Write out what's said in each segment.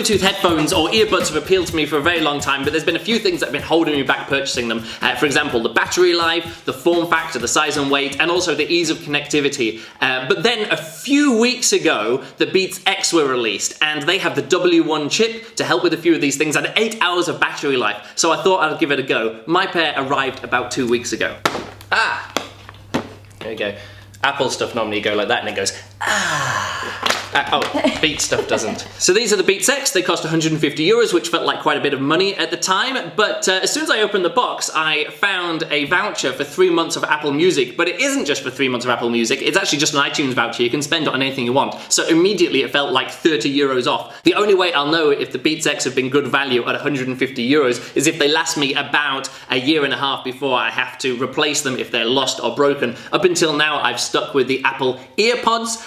Bluetooth headphones or earbuds have appealed to me for a very long time, but there's been a few things that have been holding me back purchasing them. For example, the battery life, the form factor, the size and weight, and also the ease of connectivity. But then a few weeks ago, the BeatsX were released, and they have the W1 chip to help with a few of these things and 8 hours of battery life. So I thought I'd give it a go. My pair arrived about 2 weeks ago. Ah! There you go. Apple stuff normally go like that and it goes, ah. Oh, Beats stuff doesn't. So these are the BeatsX. They cost 150 euros, which felt like quite a bit of money at the time. But as soon as I opened the box, I found a voucher for 3 months of Apple Music. But it isn't just for 3 months of Apple Music. It's actually just an iTunes voucher. You can spend it on anything you want. So immediately it felt like 30 euros off. The only way I'll know if the BeatsX have been good value at 150 euros is if they last me about a year and a half before I have to replace them if they're lost or broken. Up until now, I've stuck with the Apple EarPods.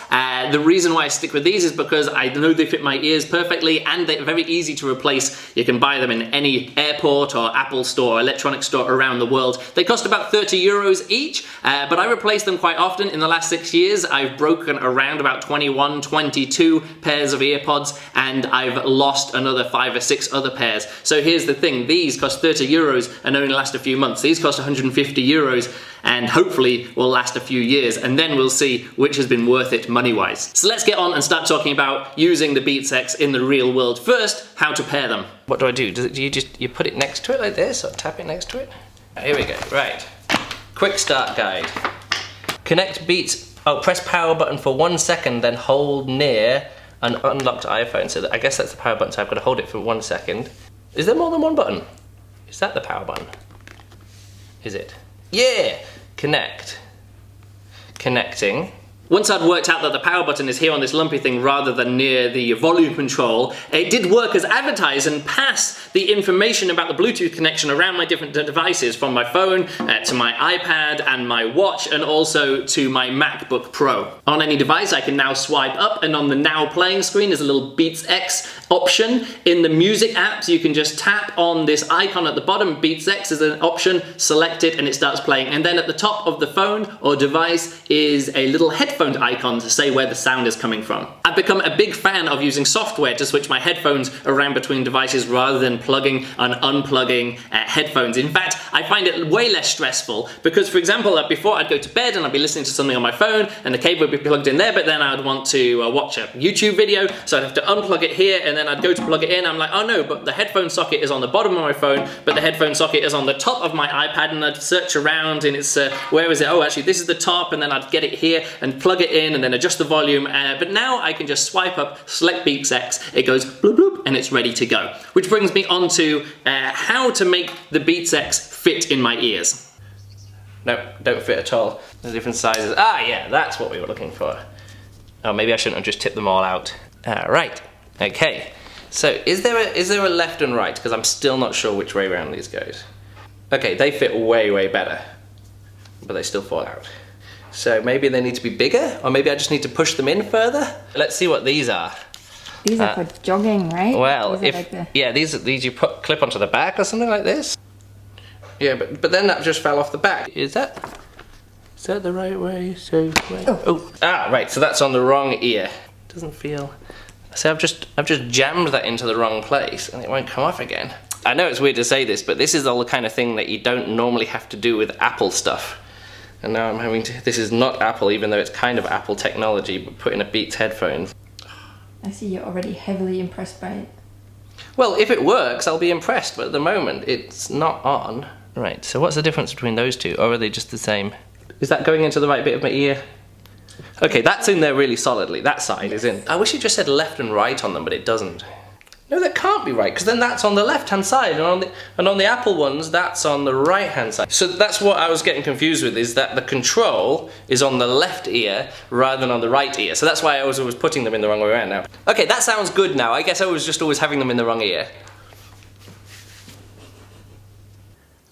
The reason why I stick with these is because I know they fit my ears perfectly and they're very easy to replace. You can buy them in any airport or Apple store or electronic store around the world. They cost about 30 euros each, but I replace them quite often. In the last 6 years, I've broken around about 21, 22 pairs of EarPods, and I've lost another 5 or 6 other pairs. So here's the thing, these cost 30 euros and only last a few months. These cost 150 euros and hopefully will last a few years, and then we'll see which has been worth it money-wise. So let's get on and start talking about using the BeatsX in the real world. First, how to pair them. What do I do? Do you put it next to it like this, or tap it next to it? Here we go, right. Quick start guide. Connect Beats, press power button for 1 second, then hold near an unlocked iPhone. So I guess that's the power button, so I've got to hold it for 1 second. Is there more than one button? Is that the power button? Is it? Yeah! Connect. Connecting. Once I'd worked out that the power button is here on this lumpy thing rather than near the volume control, it did work as advertised and pass the information about the Bluetooth connection around my different devices, from my phone to my iPad and my watch, and also to my MacBook Pro. On any device I can now swipe up, and on the now playing screen is a little BeatsX option. In the music apps you can just tap on this icon at the bottom, BeatsX is an option, select it and it starts playing. And then at the top of the phone or device is a little headphone icon to say where the sound is coming from. I've become a big fan of using software to switch my headphones around between devices rather than plugging and unplugging headphones. In fact, I find it way less stressful because, for example, before I'd go to bed and I'd be listening to something on my phone and the cable would be plugged in there, but then I'd want to watch a YouTube video, so I'd have to unplug it here and then I'd go to plug it in. I'm like, oh no, but the headphone socket is on the bottom of my phone, but the headphone socket is on the top of my iPad, and I'd search around and it's, where is it? Oh, actually this is the top, and then I'd get it here and plug it in and then adjust the volume, but now I can just swipe up, select BeatsX, it goes bloop bloop, and it's ready to go. Which brings me on to how to make the BeatsX fit in my ears. No, don't fit at all. There's different sizes. Ah yeah, that's what we were looking for. Oh, maybe I shouldn't have just tipped them all out. Right, okay. So is there a left and right? Because I'm still not sure which way around these goes. Okay, they fit way, way better, but they still fall out. So maybe they need to be bigger, or maybe I just need to push them in further. Let's see what these are. These are for jogging, right? Well, yeah, these you clip onto the back or something like this. Yeah, but then that just fell off the back. Is that the right way? So wait. Oh, right. So that's on the wrong ear. Doesn't feel. So I've just jammed that into the wrong place, and it won't come off again. I know it's weird to say this, but this is all the kind of thing that you don't normally have to do with Apple stuff. And now I'm having to, this is not Apple, even though it's kind of Apple technology, but put in a Beats headphones. I see you're already heavily impressed by it. Well, if it works, I'll be impressed, but at the moment, it's not on. Right, so what's the difference between those two, or are they just the same? Is that going into the right bit of my ear? Okay, that's in there really solidly, that side is in. I wish it just said left and right on them, but it doesn't. No, that can't be right, because then that's on the left-hand side, and on the Apple ones, that's on the right-hand side. So that's what I was getting confused with, is that the control is on the left ear rather than on the right ear. So that's why I was always putting them in the wrong way around now. Okay, that sounds good now. I guess I was just always having them in the wrong ear.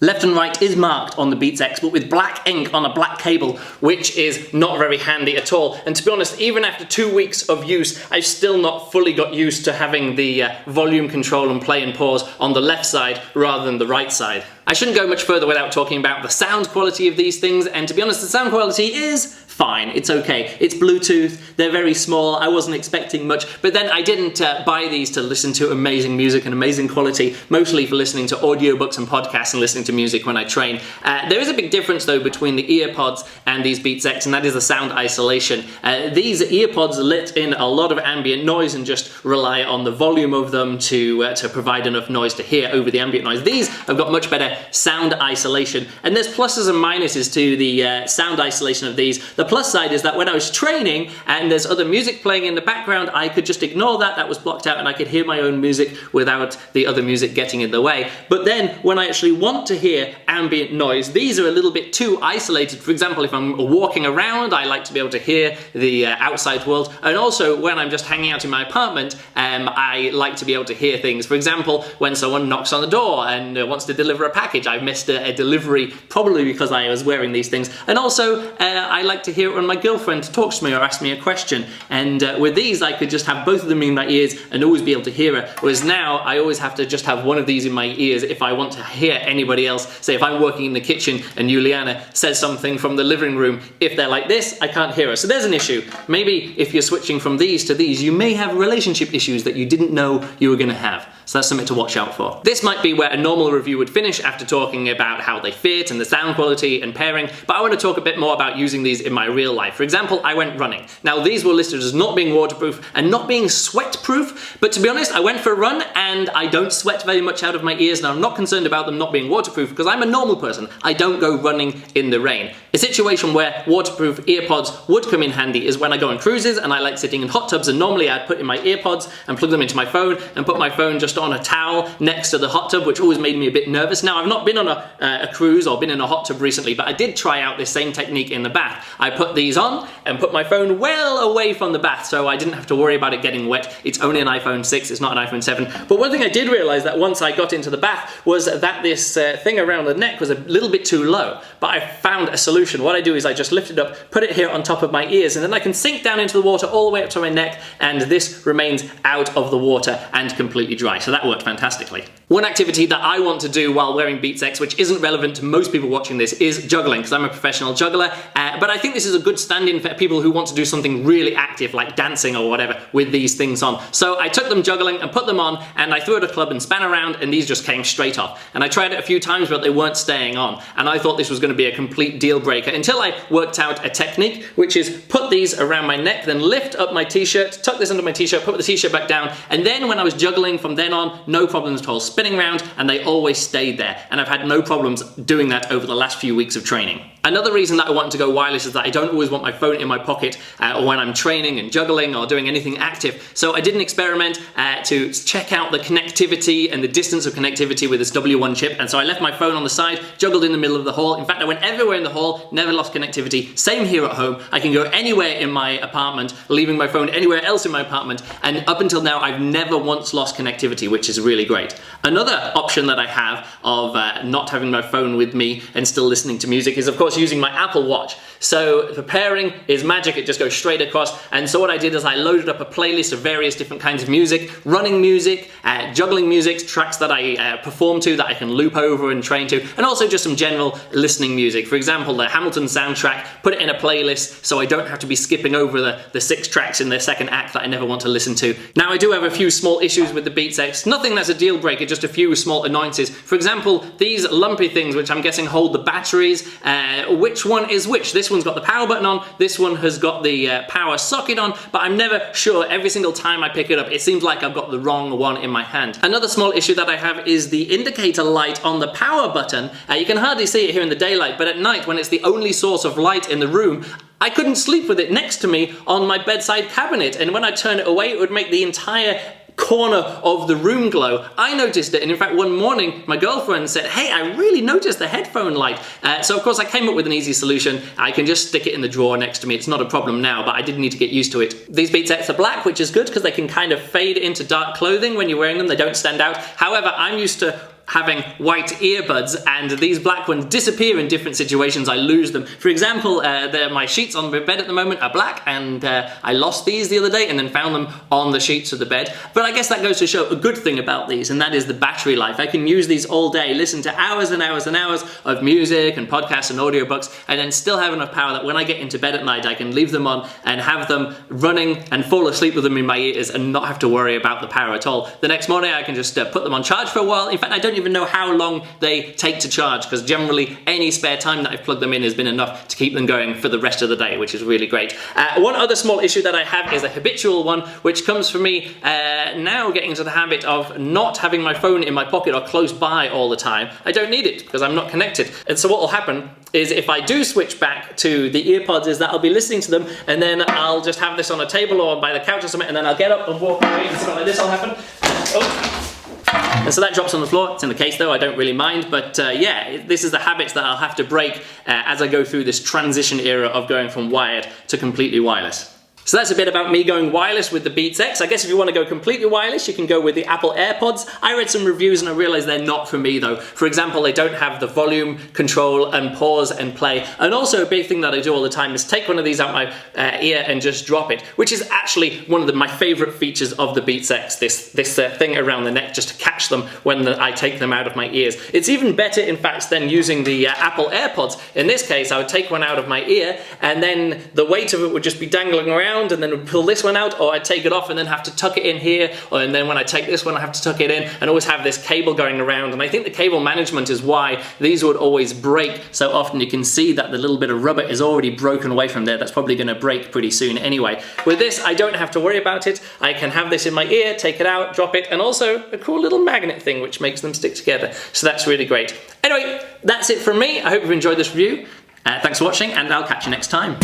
Left and right is marked on the BeatsX, but with black ink on a black cable, which is not very handy at all. And to be honest, even after 2 weeks of use, I've still not fully got used to having the volume control and play and pause on the left side rather than the right side. I shouldn't go much further without talking about the sound quality of these things, and to be honest, the sound quality is fine, it's okay. It's Bluetooth, they're very small, I wasn't expecting much, but then I didn't buy these to listen to amazing music and amazing quality, mostly for listening to audiobooks and podcasts and listening to music when I train. There is a big difference though between the earpods and these BeatsX, and that is the sound isolation. These earpods let in a lot of ambient noise and just rely on the volume of them to provide enough noise to hear over the ambient noise. These have got much better sound isolation, and there's pluses and minuses to the sound isolation of these. The plus side is that when I was training and there's other music playing in the background, I could just ignore that was blocked out and I could hear my own music without the other music getting in the way. But then when I actually want to hear ambient noise, these are a little bit too isolated. For example, if I'm walking around, I like to be able to hear the outside world, and also when I'm just hanging out in my apartment, I like to be able to hear things. For example, when someone knocks on the door and wants to deliver a package, I've missed a delivery probably because I was wearing these things. And also I like to hear it when my girlfriend talks to me or asks me a question, and with these I could just have both of them in my ears and always be able to hear it, whereas now I always have to just have one of these in my ears if I want to hear anybody else. Say if I'm working in the kitchen and Juliana says something from the living room, if they're like this, I can't hear her. So there's an issue. Maybe if you're switching from these to these, you may have relationship issues that you didn't know you were going to have. So that's something to watch out for. This might be where a normal review would finish after talking about how they fit and the sound quality and pairing, but I want to talk a bit more about using these in my real life. For example, I went running. Now these were listed as not being waterproof and not being sweat-proof, but to be honest, I went for a run and I don't sweat very much out of my ears, and I'm not concerned about them not being waterproof because I'm a normal person. I don't go running in the rain. A situation where waterproof earpods would come in handy is when I go on cruises and I like sitting in hot tubs, and normally I'd put in my earpods and plug them into my phone and put my phone just on a towel next to the hot tub, which always made me a bit nervous. Now, I've not been on a cruise or been in a hot tub recently, but I did try out this same technique in the bath. I put these on and put my phone well away from the bath, so I didn't have to worry about it getting wet. It's only an iPhone 6, it's not an iPhone 7. But one thing I did realize that once I got into the bath was that this thing around the neck was a little bit too low, but I found a solution. What I do is I just lift it up, put it here on top of my ears, and then I can sink down into the water all the way up to my neck, and this remains out of the water and completely dry. So that worked fantastically. One activity that I want to do while wearing BeatsX, which isn't relevant to most people watching this, is juggling, because I'm a professional juggler, but I think this is a good stand-in for people who want to do something really active, like dancing or whatever, with these things on. So I took them juggling and put them on, and I threw at a club and span around, and these just came straight off. And I tried it a few times, but they weren't staying on, and I thought this was going to be a complete deal breaker until I worked out a technique, which is put these around my neck, then lift up my t-shirt, tuck this under my t-shirt, put the t-shirt back down, and then when I was juggling from then on, no problems at all, spinning around, and they always stayed there, and I've had no problems doing that over the last few weeks of training. Another reason that I want to go wireless is that I don't always want my phone in my pocket when I'm training and juggling or doing anything active. So I did an experiment to check out the connectivity and the distance of connectivity with this W1 chip, and so I left my phone on the side, juggled in the middle of the hall. In fact, I went everywhere in the hall, never lost connectivity. Same here at home. I can go anywhere in my apartment, leaving my phone anywhere else in my apartment, and up until now I've never once lost connectivity, which is really great. Another option that I have of not having my phone with me and still listening to music is, of course, using my Apple Watch. So the pairing is magic, it just goes straight across. And so what I did is I loaded up a playlist of various different kinds of music, running music, juggling music, tracks that I perform to that I can loop over and train to, and also just some general listening music. For example, the Hamilton soundtrack, put it in a playlist so I don't have to be skipping over the 6 tracks in the second act that I never want to listen to. Now, I do have a few small issues with the BeatsX, nothing that's a deal breaker, just a few small annoyances. For example, these lumpy things, which I'm guessing hold the batteries, which one is which? This one's got the power button on, this one has got the power socket on, but I'm never sure. Every single time I pick it up, it seems like I've got the wrong one in my hand. Another small issue that I have is the indicator light on the power button. You can hardly see it here in the daylight, but at night, when it's the only source of light in the room, I couldn't sleep with it next to me on my bedside cabinet, and when I turn it away, it would make the entire corner of the room glow. I noticed it, and in fact one morning my girlfriend said, "Hey, I really noticed the headphone light." So of course I came up with an easy solution. I can just stick it in the drawer next to me. It's not a problem now, but I did need to get used to it. These BeatsX are black, which is good because they can kind of fade into dark clothing when you're wearing them. They don't stand out. However, I'm used to having white earbuds, and these black ones disappear in different situations. I lose them. For example, my sheets on the bed at the moment are black, and I lost these the other day and then found them on the sheets of the bed. But I guess that goes to show a good thing about these, and that is the battery life. I can use these all day, listen to hours and hours and hours of music and podcasts and audiobooks, and then still have enough power that when I get into bed at night I can leave them on and have them running and fall asleep with them in my ears and not have to worry about the power at all. The next morning I can just put them on charge for a while. In fact, I don't even know how long they take to charge, because generally any spare time that I've plugged them in has been enough to keep them going for the rest of the day, which is really great. One other small issue that I have is a habitual one, which comes from me now getting into the habit of not having my phone in my pocket or close by all the time. I don't need it because I'm not connected. And so what will happen is, if I do switch back to the earpods, is that I'll be listening to them and then I'll just have this on a table or by the couch or something, and then I'll get up and walk away and something like this will happen. Oh. And so that drops on the floor. It's in the case though, I don't really mind, but yeah, this is the habits that I'll have to break as I go through this transition era of going from wired to completely wireless. So that's a bit about me going wireless with the BeatsX. I guess if you want to go completely wireless, you can go with the Apple AirPods. I read some reviews and I realized they're not for me though. For example, they don't have the volume control and pause and play. And also a big thing that I do all the time is take one of these out my ear and just drop it, which is actually one of my favorite features of the BeatsX, this thing around the neck just to catch them when I take them out of my ears. It's even better, in fact, than using the Apple AirPods. In this case, I would take one out of my ear and then the weight of it would just be dangling around, and then pull this one out, or I'd take it off and then have to tuck it in here, and then when I take this one I have to tuck it in, and always have this cable going around. And I think the cable management is why these would always break so often. You can see that the little bit of rubber is already broken away from there. That's probably going to break pretty soon anyway. With this I don't have to worry about it. I can have this in my ear, take it out, drop it, and also a cool little magnet thing which makes them stick together. So that's really great. Anyway, that's it from me. I hope you've enjoyed this review. Thanks for watching, and I'll catch you next time.